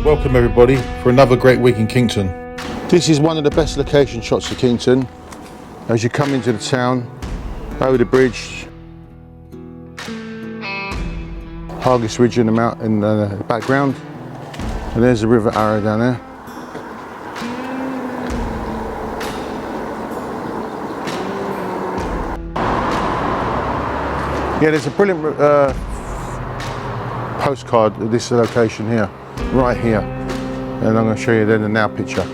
Welcome everybody for another great week in Kington. This is one of the best location shots of Kington. As you come into the town, over the bridge, Hargis Ridge in the background, and there's the River Arrow down there. Yeah, there's a brilliant postcard of this location here, right here, and I'm going to show you then the now picture.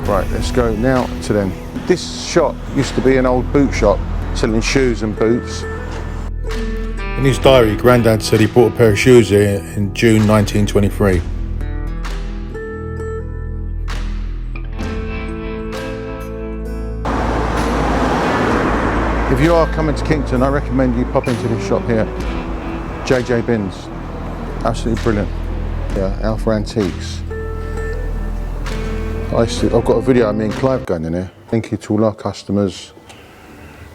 Right, let's go now to them. This shop used to be an old boot shop selling shoes and boots. In his diary, Grandad said he bought a pair of shoes here in June 1923. If you are coming to Kington, I recommend you pop into this shop here, JJ Bins. Absolutely brilliant. Yeah, Alpha Antiques. I've got a video of me and Clive going in there. Thank you to all our customers.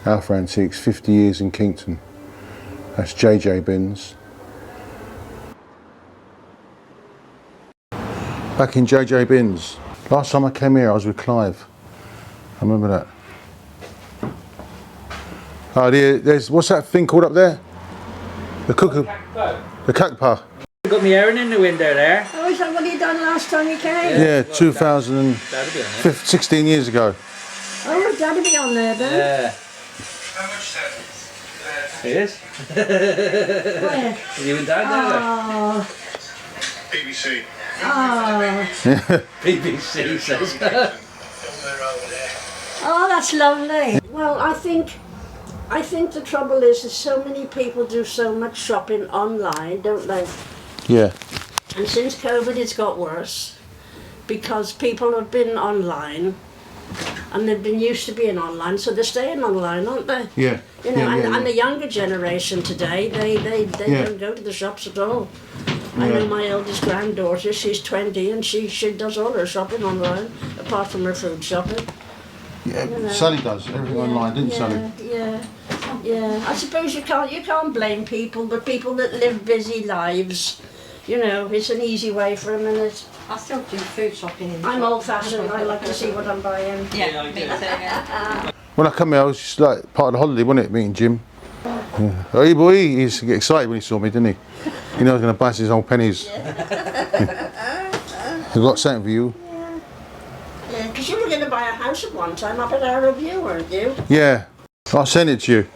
Alpha Antiques, 50 years in Kington. That's JJ Bins. Back in JJ Bins. Last time I came here, I was with Clive. I remember that. Oh, there's, what's that thing called up there? The cuckoo. The kakpa. You got me airing in the window there. Oh, is that what you done last time you came? Yeah, 2016 years ago. Oh, Dad'll be on there then. Yeah. How much that? It is. Where? You and Dad Oh, BBC. oh. BBC says. Somewhere over there. Oh, that's lovely. Well, I think the trouble is so many people do so much shopping online, don't they? Yeah. And since COVID, it's got worse because people have been online and they've been used to being online, so they're staying online, aren't they? Yeah. You know, yeah, and the younger generation today, they don't go to the shops at all. I know my eldest granddaughter, she's 20 and she does all her shopping online, apart from her food shopping. Yeah, You know. Sally does everything online, didn't Sally? Yeah. I suppose you can't blame people, but people that live busy lives, you know, it's an easy way for them, and it's. I still do food shopping in the I'm shop. old-fashioned. I like to see what I'm buying. Yeah, me too, yeah. When I come here, I was just like part of the holiday, wasn't it, meeting Jim? Yeah. Hey boy, he used to get excited when he saw me, didn't he? You know I was going to bust his old pennies. I've got something for you. Yeah, because you were going to buy a house at one time up at Arrow View, weren't you? Yeah, I'll send it to you.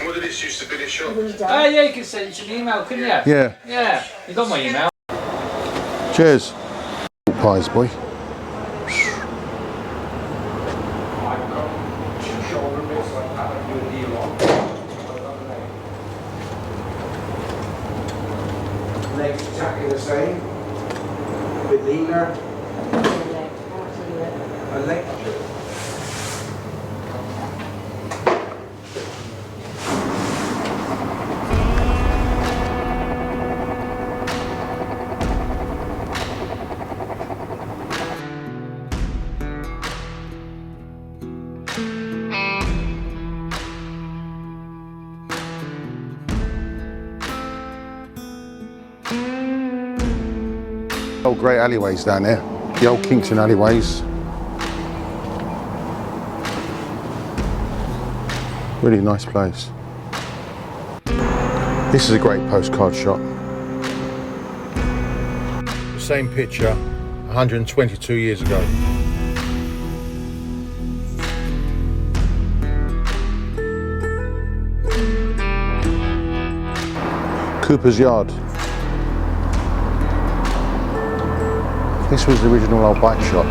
What did this used to be the shop? Oh yeah, you can send it an email, couldn't you? Yeah. Yeah, you got my email. Cheers. Pies, boy. Legs exactly the same, a bit leaner, a leg. Old great alleyways down there, the old Kington alleyways. Really nice place. This is a great postcard shop. The same picture 122 years ago. Cooper's Yard. This was the original old bike shop.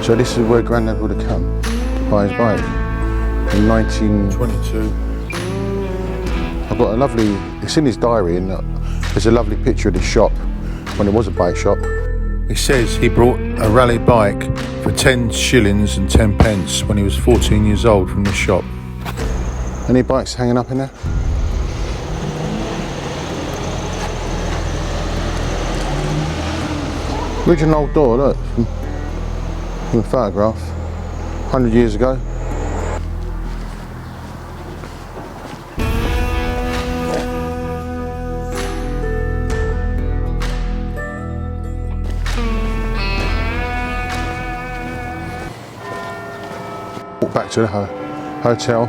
So this is where Grandad would have come to buy his bike in 1922. I've got a lovely, it's in his diary, and there's a lovely picture of this shop when it was a bike shop. It says he brought a rally bike for 10 shillings and 10 pence when he was 14 years old from this shop. Any bikes hanging up in there? Original old door, look, from the photograph, 100 years ago. back to the hotel,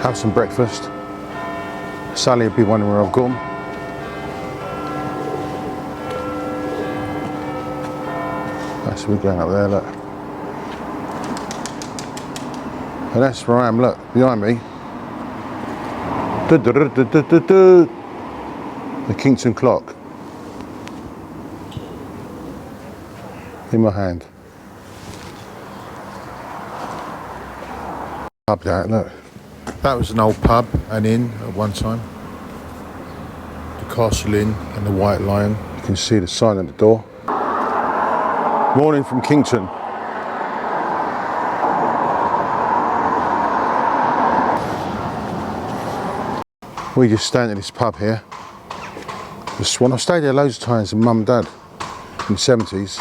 have some breakfast. Sally will be wondering where I've gone. That's we're going up there, look. And that's where I am, look, behind me. The Kington clock. In my hand. Pub that, look. That was an old pub and inn at one time. The Castle Inn and the White Lion. You can see the sign at the door. Morning from Kington. We just stand at this pub here. The Swan. I've stayed there loads of times with Mum and Dad in the 70s.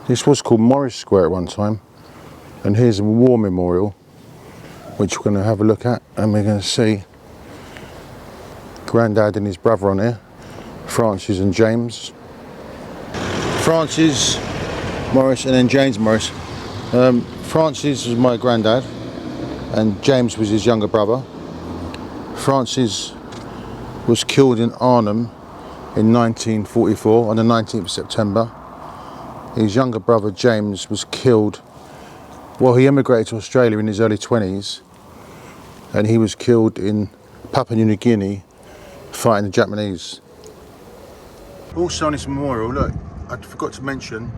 This was called Morris Square at one time, and here's a war memorial which we're going to have a look at, and we're going to see Grandad and his brother on here, Francis and James. Francis Morris and then James Morris. Francis was my granddad and James was his younger brother. Francis was killed in Arnhem in 1944 on the 19th of September. His younger brother James was killed, well, he emigrated to Australia in his early 20s and he was killed in Papua New Guinea fighting the Japanese. Also on this memorial, look, I forgot to mention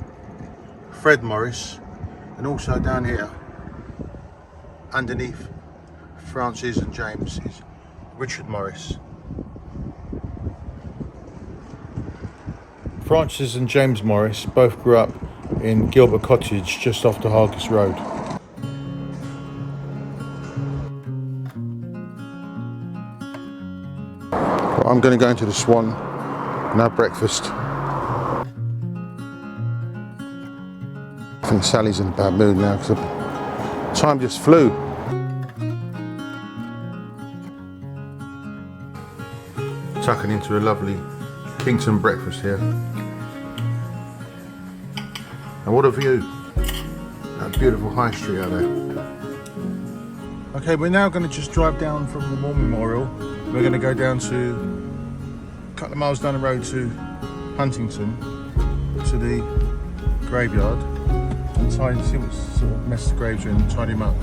Fred Morris, and also down here underneath Francis and James is Richard Morris. Francis and James Morris both grew up in Gilbert Cottage just off the Hargis Road. Well, I'm going to go into the Swan and have breakfast. I think Sally's in a bad mood now because time just flew. Tucking into a lovely Kington breakfast here. And what a view. That beautiful high street out there. Okay, we're now going to just drive down from the War Memorial. We're going to go down to a couple of miles down the road to Huntington, to the graveyard, and see what sort of mess the graves are in and tidy them up.